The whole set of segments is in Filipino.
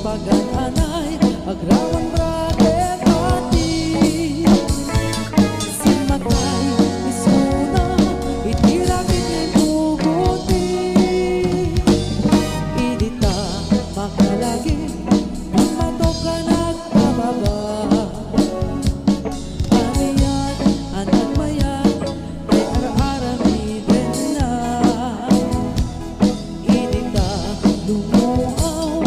Pagan-anay, agrawan bracket ati simatay, isuna, itirapit ng tuguti idita, makalagi matok ka nagpababa aniyan, anak mayan ay ara-aramiden na idita, lumuaw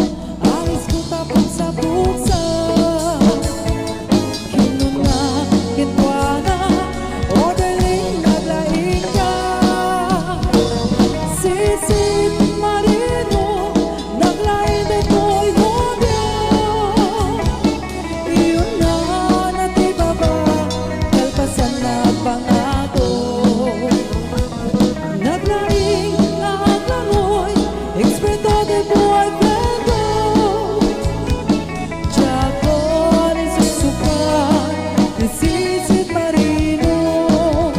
sa buksa kinuna, kitwana o daling naglaing ka sisit marino naglaing dito'y nobyo iyon na natibaba kalpasan na pangato naglaing na aglangoy eksperto de buhay sisit marino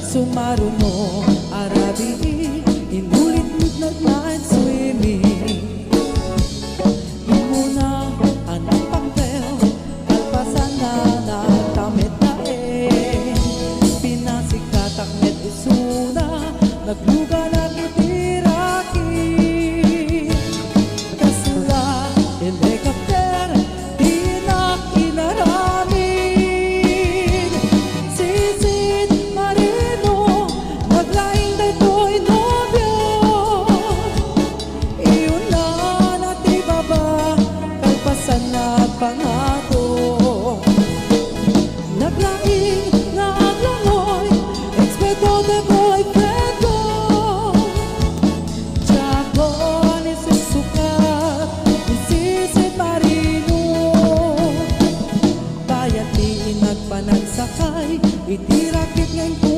sumaruno arabi inulit na night swimming imuna anang pangpel kalpasan na natamit na pinasikatakmet isuna nagluga na kitiraki kasula helicopter tinak inarami pangato naglaing nga aglangoy eksperto de boyfriend ko tiyago ni susukat ni sisit marino bayat di nagpanagsakay itirakit ngayon